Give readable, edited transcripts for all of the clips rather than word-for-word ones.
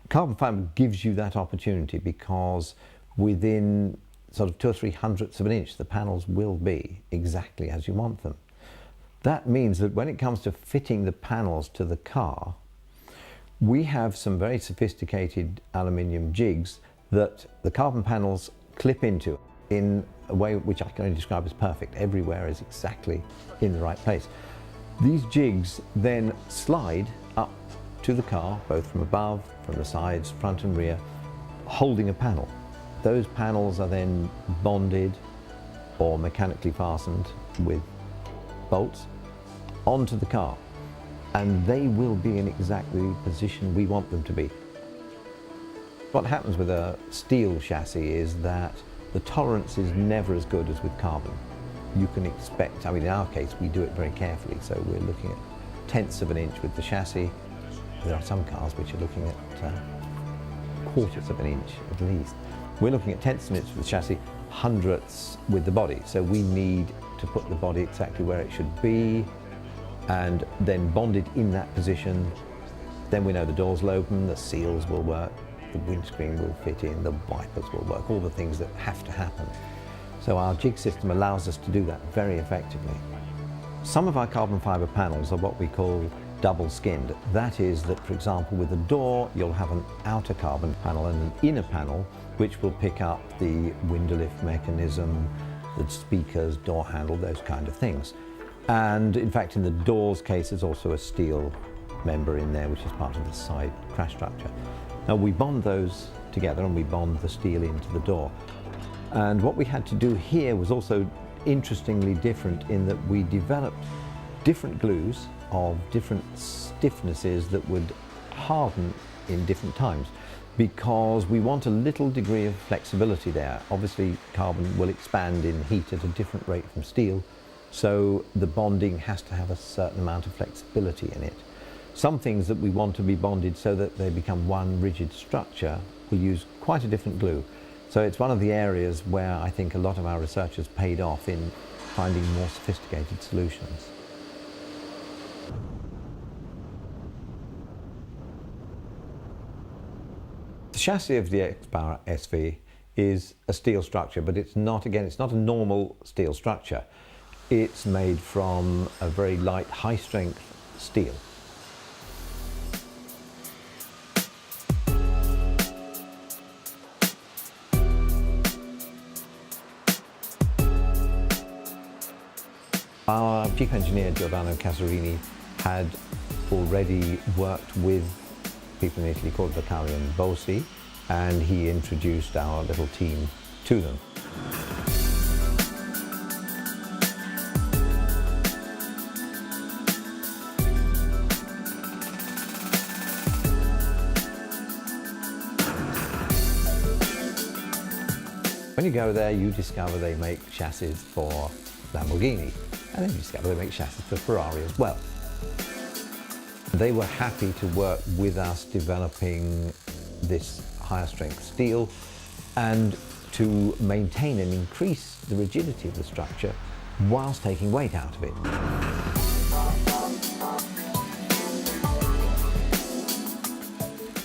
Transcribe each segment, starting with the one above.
Carbon fibre gives you that opportunity because within sort of 2 or 3 hundredths of an inch, the panels will be exactly as you want them. That means that when it comes to fitting the panels to the car, we have some very sophisticated aluminium jigs that the carbon panels clip into in a way which I can only describe as perfect. Everywhere is exactly in the right place. These jigs then slide up to the car, both from above, from the sides, front and rear, holding a panel. Those panels are then bonded or mechanically fastened with bolts onto the car, and they will be in exactly the position we want them to be. What happens with a steel chassis is that the tolerance is never as good as with carbon. You can expect, I mean in our case we do it very carefully, so we're looking at tenths of an inch with the chassis. There are some cars which are looking at quarters of an inch at least. We're looking at tenths of an inch with the chassis, hundredths with the body, so we need to put the body exactly where it should be and then bonded in that position. Then we know the doors will open, the seals will work, the windscreen will fit in, the wipers will work, all the things that have to happen. So our jig system allows us to do that very effectively. Some of our carbon fibre panels are what we call double skinned. That is that, for example, with a door, you'll have an outer carbon panel and an inner panel which will pick up the window lift mechanism, the speakers, door handle, those kind of things. And in fact, in the door's case, there's also a steel member in there, which is part of the side crash structure. Now, we bond those together and we bond the steel into the door. And what we had to do here was also interestingly different in that we developed different glues of different stiffnesses that would harden in different times, because we want a little degree of flexibility there. Obviously, carbon will expand in heat at a different rate from steel, so the bonding has to have a certain amount of flexibility in it. Some things that we want to be bonded so that they become one rigid structure will use quite a different glue. So it's one of the areas where I think a lot of our research has paid off in finding more sophisticated solutions. The chassis of the X-Power SV is a steel structure, but it's not a normal steel structure. It's made from a very light, high-strength steel. Our chief engineer, Giordano Casarini, had already worked with people in Italy called Vaccari and Bossi, and he introduced our little team to them. When you go there, you discover they make chassis for Lamborghini, and then you discover they make chassis for Ferrari as well. They were happy to work with us developing this higher strength steel and to maintain and increase the rigidity of the structure whilst taking weight out of it.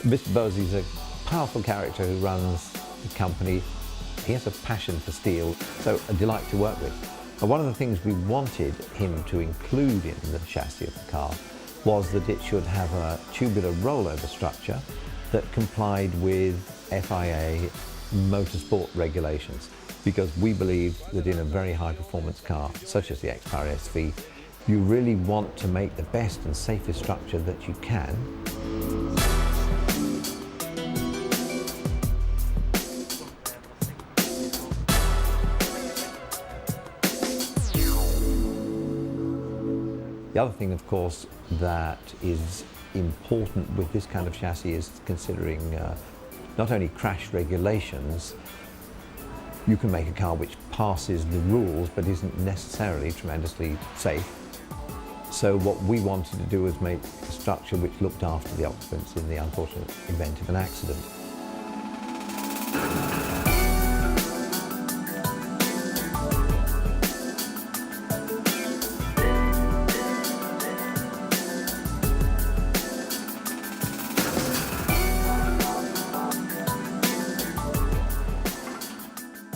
Mr. Bossi is a powerful character who runs the company. He has a passion for steel, so a delight to work with. And one of the things we wanted him to include in the chassis of the car was that it should have a tubular rollover structure that complied with FIA motorsport regulations, because we believe that in a very high performance car, such as the X-Power SV, you really want to make the best and safest structure that you can. The other thing, of course, that is important with this kind of chassis is considering not only crash regulations. You can make a car which passes the rules but isn't necessarily tremendously safe. So what we wanted to do was make a structure which looked after the occupants in the unfortunate event of an accident.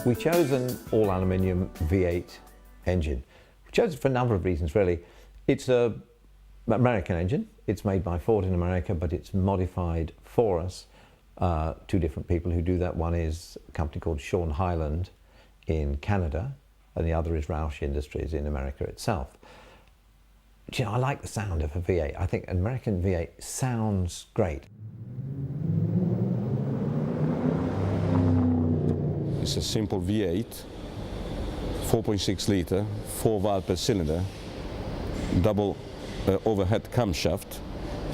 We chose an all-aluminium V8 engine. We chose it for a number of reasons, really. It's an American engine. It's made by Ford in America, but it's modified for us. Two different people who do that. One is a company called Sean Hyland in Canada, and the other is Roush Industries in America itself. Do you know, I like the sound of a V8. I think an American V8 sounds great. It's a simple V8, 4.6 litre, 4 valve per cylinder, double overhead camshaft,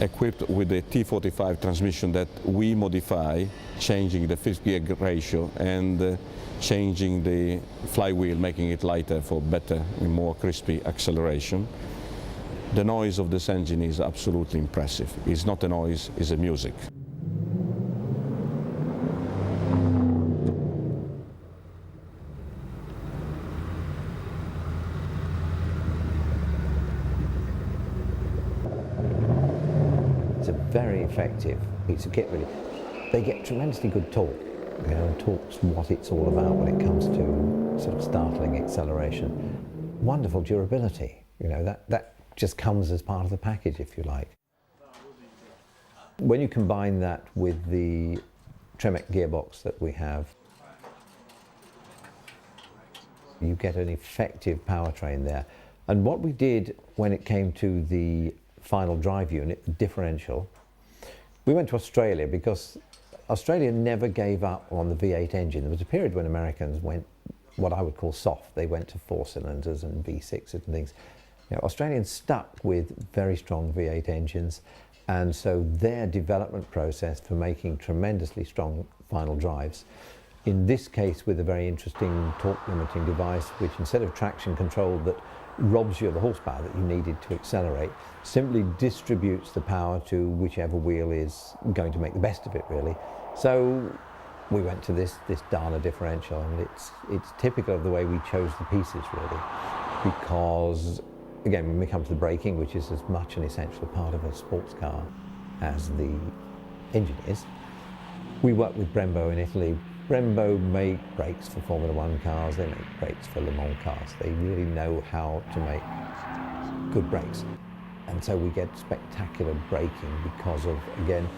equipped with a T45 transmission that we modify, changing the fifth gear ratio and changing the flywheel, making it lighter for better and more crispy acceleration. The noise of this engine is absolutely impressive. It's not a noise, it's a music. Very effective piece of kit, really. They get tremendously good torque. You know, and torque's what it's all about when it comes to sort of startling acceleration. Wonderful durability. You know, that just comes as part of the package, if you like. When you combine that with the Tremec gearbox that we have, you get an effective powertrain there. And what we did when it came to the final drive unit, the differential, we went to Australia because Australia never gave up on the V8 engine. There was a period when Americans went what I would call soft. They went to 4 cylinders and V6s and things. You know, Australians stuck with very strong V8 engines, and so their development process for making tremendously strong final drives, in this case with a very interesting torque limiting device, which instead of traction control that robs you of the horsepower that you needed to accelerate, simply distributes the power to whichever wheel is going to make the best of it, really. So we went to this Dana differential, and it's typical of the way we chose the pieces, really, because again, when we come to the braking, which is as much an essential part of a sports car as the engine is, we work with Brembo in Italy. Brembo make brakes for Formula One cars, they make brakes for Le Mans cars. They really know how to make good brakes. And so we get spectacular braking because of, again,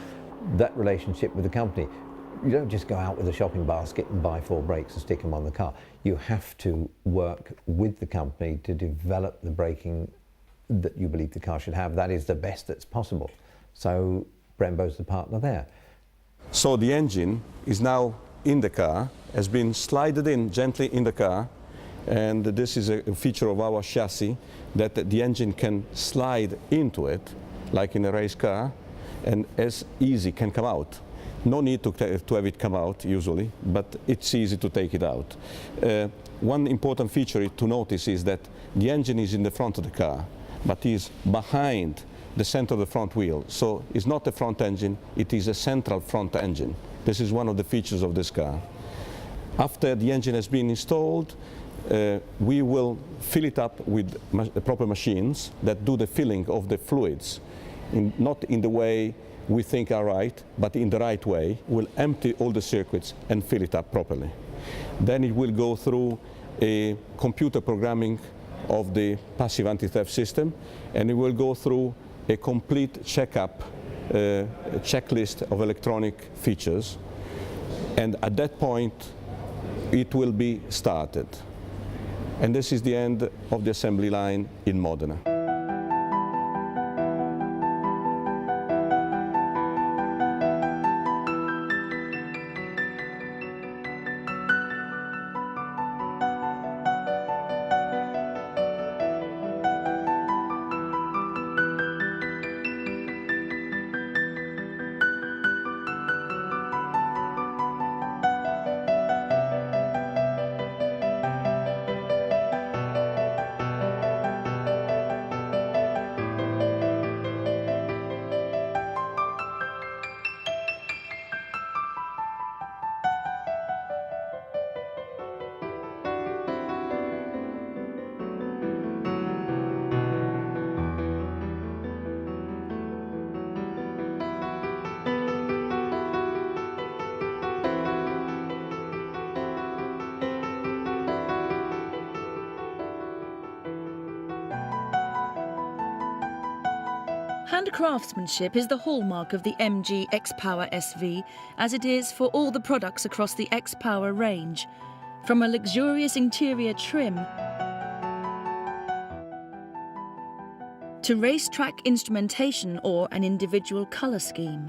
that relationship with the company. You don't just go out with a shopping basket and buy 4 brakes and stick them on the car. You have to work with the company to develop the braking that you believe the car should have. That is the best that's possible. So Brembo's the partner there. So the engine is now in the car, has been slided in gently in the car, and this is a feature of our chassis, that the engine can slide into it like in a race car, and as easy can come out. No need to have it come out usually, but it's easy to take it out. One important feature to notice is that the engine is in the front of the car, but is behind the center of the front wheel. So it's not a front engine, it is a central front engine. This is one of the features of this car. After the engine has been installed, we will fill it up with the proper machines that do the filling of the fluids, not in the way we think are right, but in the right way. We'll empty all the circuits and fill it up properly. Then it will go through a computer programming of the passive anti-theft system, and it will go through a complete checkup, checklist of electronic features, and at that point it will be started. And this is the end of the assembly line in Modena. Grand craftsmanship is the hallmark of the MG X-Power SV, as it is for all the products across the X-Power range, from a luxurious interior trim to racetrack instrumentation or an individual colour scheme.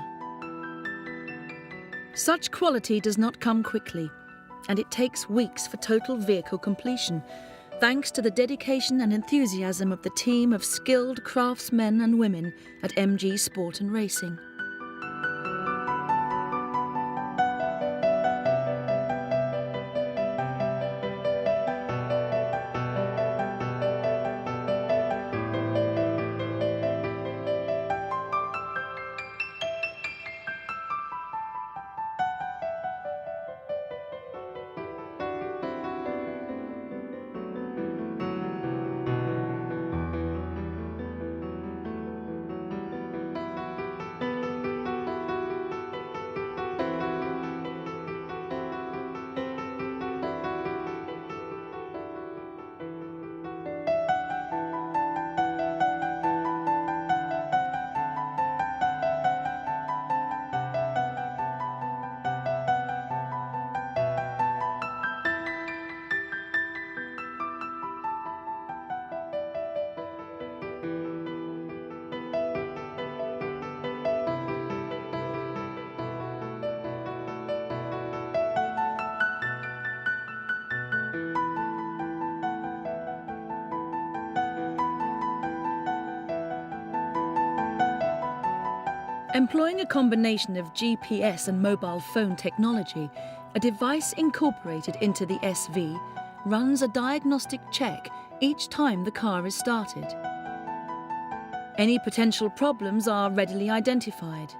Such quality does not come quickly, and it takes weeks for total vehicle completion, thanks to the dedication and enthusiasm of the team of skilled craftsmen and women at MG Sport and Racing. Employing a combination of GPS and mobile phone technology, a device incorporated into the SV runs a diagnostic check each time the car is started. Any potential problems are readily identified.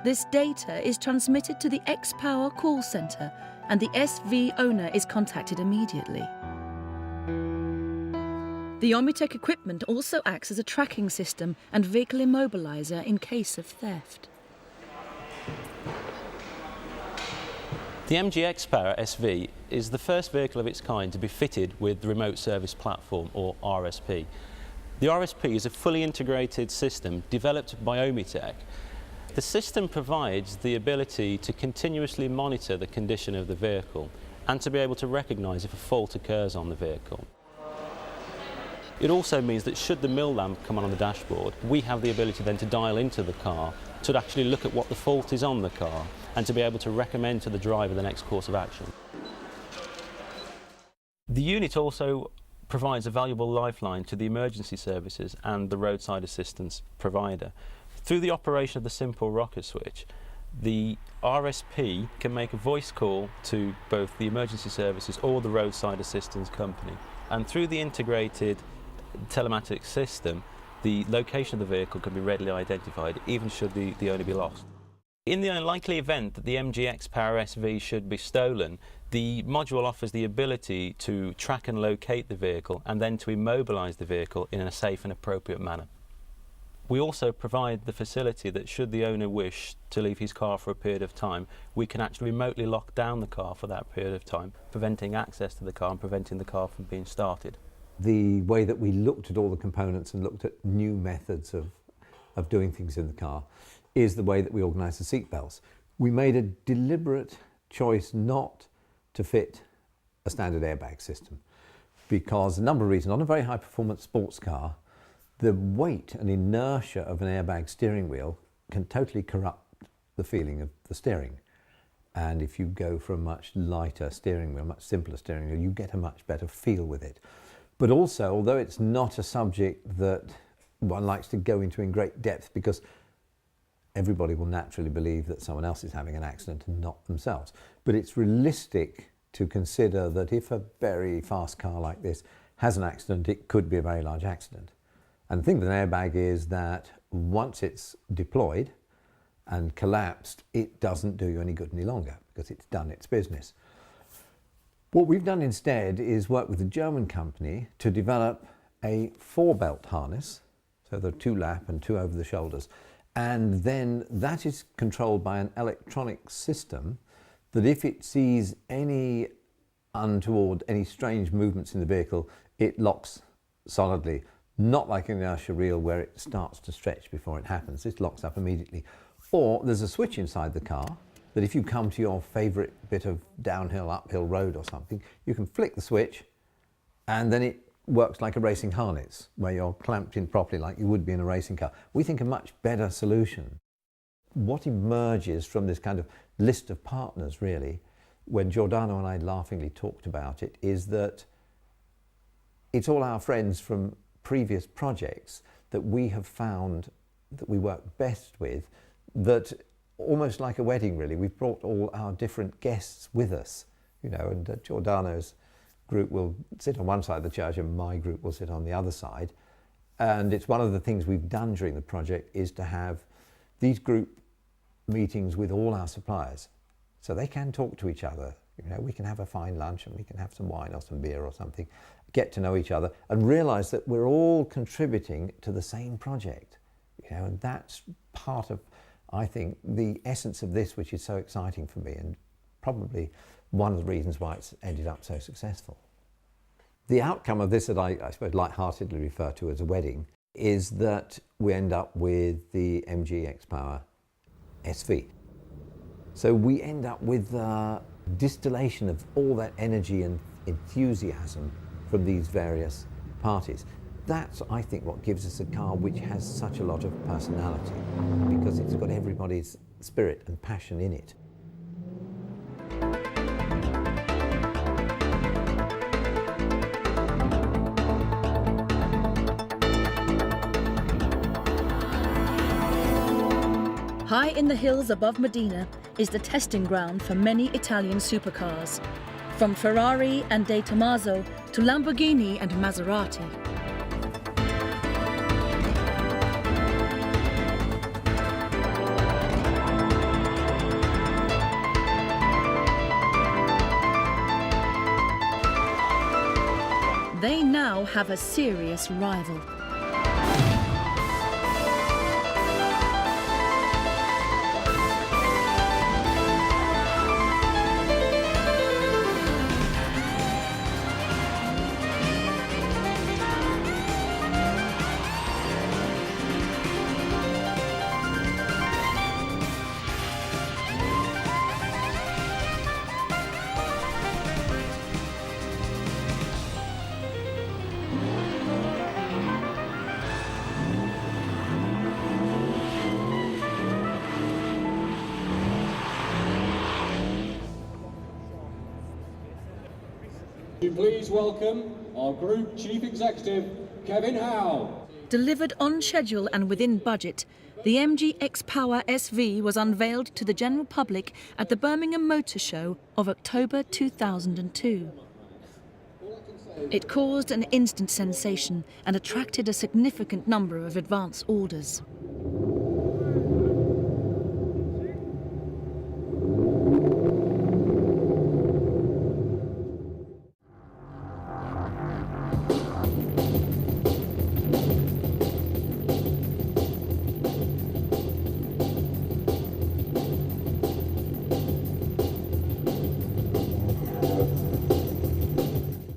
This data is transmitted to the X-Power call centre, and the SV owner is contacted immediately. The Omitech equipment also acts as a tracking system and vehicle immobiliser in case of theft. The MG X-Power SV is the first vehicle of its kind to be fitted with the Remote Service Platform, or RSP. The RSP is a fully integrated system developed by Omitech. The system provides the ability to continuously monitor the condition of the vehicle and to be able to recognise if a fault occurs on the vehicle. It also means that should the mill lamp come on the dashboard, we have the ability then to dial into the car to actually look at what the fault is on the car and to be able to recommend to the driver the next course of action. The unit also provides a valuable lifeline to the emergency services and the roadside assistance provider. Through the operation of the simple rocker switch, the RSP can make a voice call to both the emergency services or the roadside assistance company. And through the integrated telematics system, the location of the vehicle can be readily identified, even should the owner be lost. In the unlikely event that the MG X-Power SV should be stolen, the module offers the ability to track and locate the vehicle and then to immobilise the vehicle in a safe and appropriate manner. We also provide the facility that should the owner wish to leave his car for a period of time, we can actually remotely lock down the car for that period of time, preventing access to the car and preventing the car from being started. The way that we looked at all the components and looked at new methods of doing things in the car is the way that we organise the seat belts. We made a deliberate choice not to fit a standard airbag system because a number of reasons. On a very high performance sports car, the weight and inertia of an airbag steering wheel can totally corrupt the feeling of the steering. And if you go for a much lighter steering wheel, much simpler steering wheel, you get a much better feel with it. But also, although it's not a subject that one likes to go into in great depth because everybody will naturally believe that someone else is having an accident and not themselves. But it's realistic to consider that if a very fast car like this has an accident, it could be a very large accident. And the thing with an airbag is that once it's deployed and collapsed, it doesn't do you any good any longer because it's done its business. What we've done instead is work with a German company to develop a 4-belt harness. So there are 2 lap and 2 over the shoulders. And then that is controlled by an electronic system that if it sees any untoward, any strange movements in the vehicle, it locks solidly, not like an inertia reel where it starts to stretch before it happens. This locks up immediately. Or there's a switch inside the car that if you come to your favourite bit of downhill, uphill road or something, you can flick the switch and then it works like a racing harness where you're clamped in properly like you would be in a racing car. We think a much better solution. What emerges from this kind of list of partners really, when Giordano and I laughingly talked about it, is that it's all our friends from previous projects that we have found that we work best with, that almost like a wedding really, we've brought all our different guests with us, you know, and Giordano's group will sit on one side of the church and my group will sit on the other side. And it's one of the things we've done during the project is to have these group meetings with all our suppliers so they can talk to each other. You know, we can have a fine lunch and we can have some wine or some beer or something, get to know each other and realize that we're all contributing to the same project. You know, and that's part of, I think, the essence of this, which is so exciting for me and probably one of the reasons why it's ended up so successful. The outcome of this that I suppose lightheartedly refer to as a wedding is that we end up with the MG X-Power SV. So we end up with the distillation of all that energy and enthusiasm from these various parties. That's, I think, what gives us a car which has such a lot of personality, because it's got everybody's spirit and passion in it. High in the hills above Modena is the testing ground for many Italian supercars, from Ferrari and De Tomaso to Lamborghini and Maserati. They now have a serious rival. Please welcome our Group Chief Executive, Kevin Howe. Delivered on schedule and within budget, the MG X-Power SV was unveiled to the general public at the Birmingham Motor Show of October 2002. It caused an instant sensation and attracted a significant number of advance orders.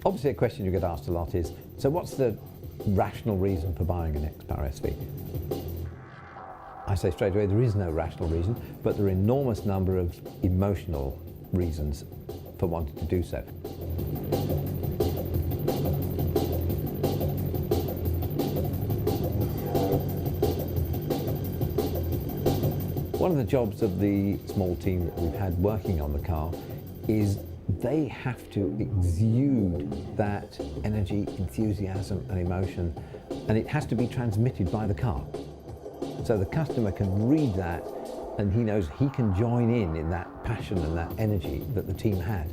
Obviously a question you get asked a lot is, so what's the rational reason for buying an X-Power SV? I say straight away, there is no rational reason, but there are an enormous number of emotional reasons for wanting to do so. One of the jobs of the small team that we've had working on the car is they have to exude that energy, enthusiasm and emotion, and it has to be transmitted by the car. So the customer can read that and he knows he can join in that passion and that energy that the team had.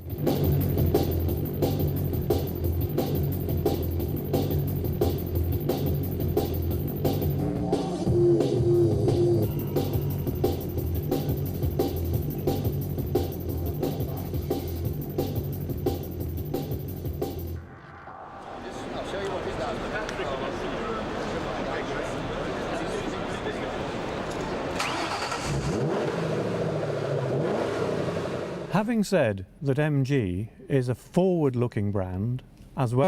Having said that MG is a forward-looking brand as well